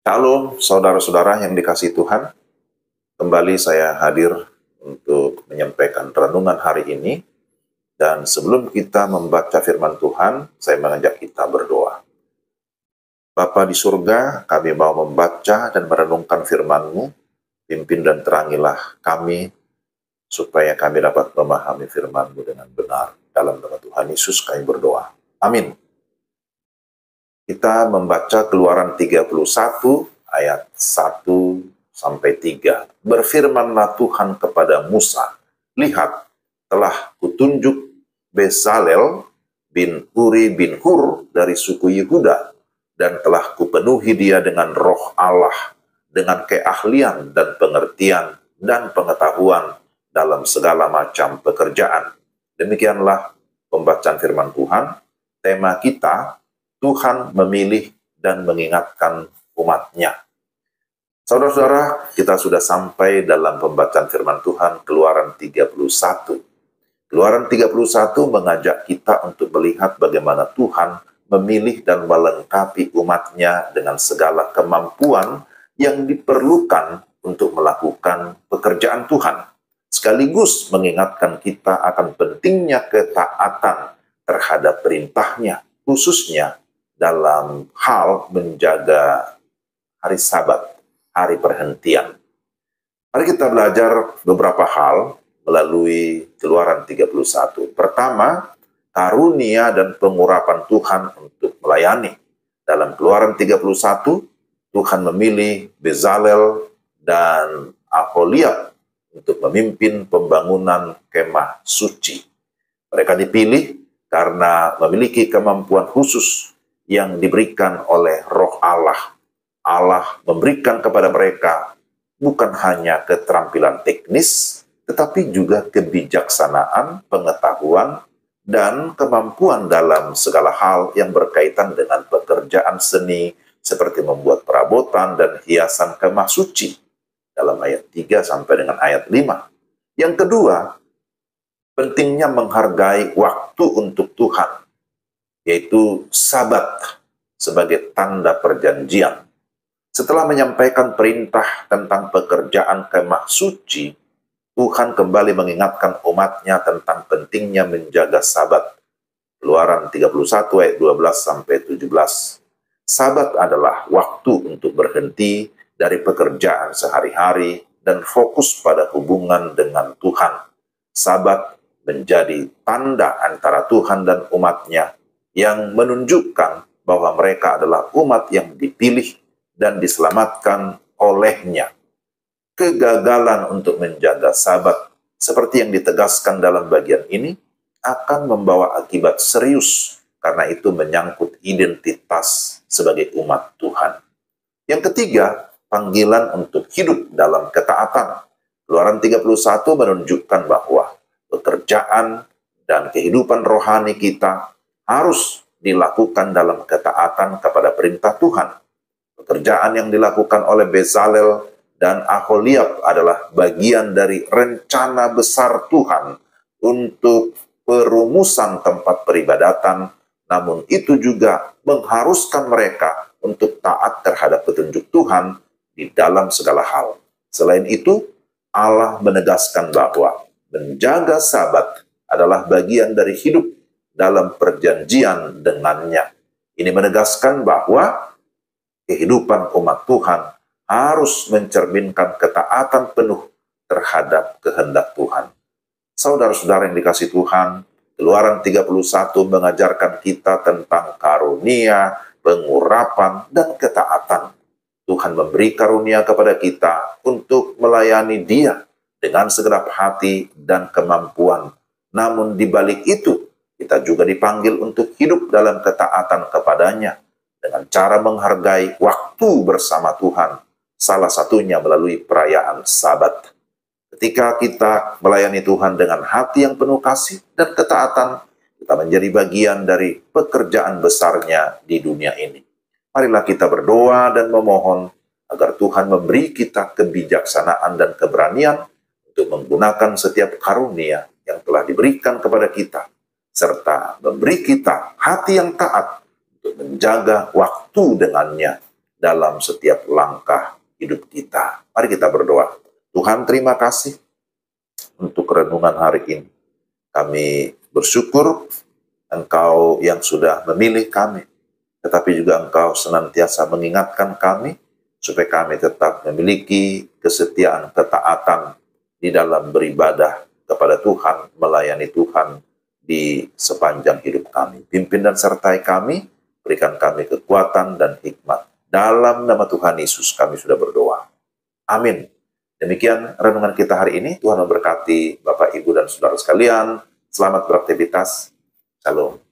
Halo saudara-saudara yang dikasihi Tuhan, kembali saya hadir untuk menyampaikan renungan hari ini. Dan sebelum kita membaca firman Tuhan, saya mengajak kita berdoa. Bapa di surga, kami mau membaca dan merenungkan firman-Mu, pimpin dan terangilah kami, supaya kami dapat memahami firman-Mu dengan benar. Dalam nama Tuhan Yesus kami berdoa. Amin. Kita membaca Keluaran 31 ayat 1 sampai 3. Berfirmanlah Tuhan kepada Musa, lihat, telah kutunjuk Bezalel bin Uri bin Hur dari suku Yehuda, dan telah kupenuhi dia dengan roh Allah, dengan keahlian dan pengertian dan pengetahuan dalam segala macam pekerjaan. Demikianlah pembacaan firman Tuhan. Tema kita, Tuhan memilih dan mengingatkan umat-Nya. Saudara-saudara, kita sudah sampai dalam pembacaan firman Tuhan Keluaran 31. Keluaran 31 mengajak kita untuk melihat bagaimana Tuhan memilih dan melengkapi umat-Nya dengan segala kemampuan yang diperlukan untuk melakukan pekerjaan Tuhan. Sekaligus mengingatkan kita akan pentingnya ketaatan terhadap perintah-Nya, khususnya dalam hal menjaga hari Sabat, hari perhentian. Mari kita belajar beberapa hal melalui Keluaran 31. Pertama, karunia dan pengurapan Tuhan untuk melayani. Dalam Keluaran 31, Tuhan memilih Bezalel dan Aholiab untuk memimpin pembangunan kemah suci. Mereka dipilih karena memiliki kemampuan khusus yang diberikan oleh roh Allah. Allah memberikan kepada mereka bukan hanya keterampilan teknis, tetapi juga kebijaksanaan, pengetahuan, dan kemampuan dalam segala hal yang berkaitan dengan pekerjaan seni, seperti membuat perabotan dan hiasan kemah suci, dalam ayat 3 sampai dengan ayat 5. Yang kedua, pentingnya menghargai waktu untuk Tuhan, yaitu Sabat sebagai tanda perjanjian. Setelah menyampaikan perintah tentang pekerjaan kemah suci, Tuhan kembali mengingatkan umat-Nya tentang pentingnya menjaga Sabat. Keluaran 31 ayat 12 sampai 17. Sabat adalah waktu untuk berhenti dari pekerjaan sehari-hari dan fokus pada hubungan dengan Tuhan. Sabat menjadi tanda antara Tuhan dan umat-Nya yang menunjukkan bahwa mereka adalah umat yang dipilih dan diselamatkan oleh-Nya. Kegagalan untuk menjaga Sabat, seperti yang ditegaskan dalam bagian ini, akan membawa akibat serius karena itu menyangkut identitas sebagai umat Tuhan. Yang ketiga, panggilan untuk hidup dalam ketaatan. Keluaran 31 menunjukkan bahwa pekerjaan dan kehidupan rohani kita harus dilakukan dalam ketaatan kepada perintah Tuhan. Pekerjaan yang dilakukan oleh Bezalel dan Aholiab adalah bagian dari rencana besar Tuhan untuk perumusan tempat peribadatan, namun itu juga mengharuskan mereka untuk taat terhadap petunjuk Tuhan di dalam segala hal. Selain itu, Allah menegaskan bahwa menjaga Sabat adalah bagian dari hidup dalam perjanjian dengannya. Ini menegaskan bahwa kehidupan umat Tuhan harus mencerminkan ketaatan penuh terhadap kehendak Tuhan. Saudara-saudara yang dikasihi Tuhan, Keluaran 31 mengajarkan kita tentang karunia, pengurapan, dan ketaatan. Tuhan memberi karunia kepada kita untuk melayani Dia dengan segenap hati dan kemampuan. Namun di balik itu, kita juga dipanggil untuk hidup dalam ketaatan kepada-Nya dengan cara menghargai waktu bersama Tuhan, salah satunya melalui perayaan Sabat. Ketika kita melayani Tuhan dengan hati yang penuh kasih dan ketaatan, kita menjadi bagian dari pekerjaan besar-Nya di dunia ini. Marilah kita berdoa dan memohon agar Tuhan memberi kita kebijaksanaan dan keberanian untuk menggunakan setiap karunia yang telah diberikan kepada kita, serta memberi kita hati yang taat untuk menjaga waktu dengannya, dalam setiap langkah hidup kita. Mari kita berdoa. Tuhan, terima kasih untuk renungan hari ini. Kami bersyukur Engkau yang sudah memilih kami, tetapi juga Engkau senantiasa mengingatkan kami supaya kami tetap memiliki kesetiaan, ketaatan di dalam beribadah kepada Tuhan, melayani Tuhan di sepanjang hidup kami. Pimpin dan sertai kami, berikan kami kekuatan dan hikmat. Dalam nama Tuhan Yesus kami sudah berdoa. Amin. Demikian renungan kita hari ini. Tuhan memberkati Bapak, Ibu, dan saudara sekalian. Selamat beraktivitas. Shalom.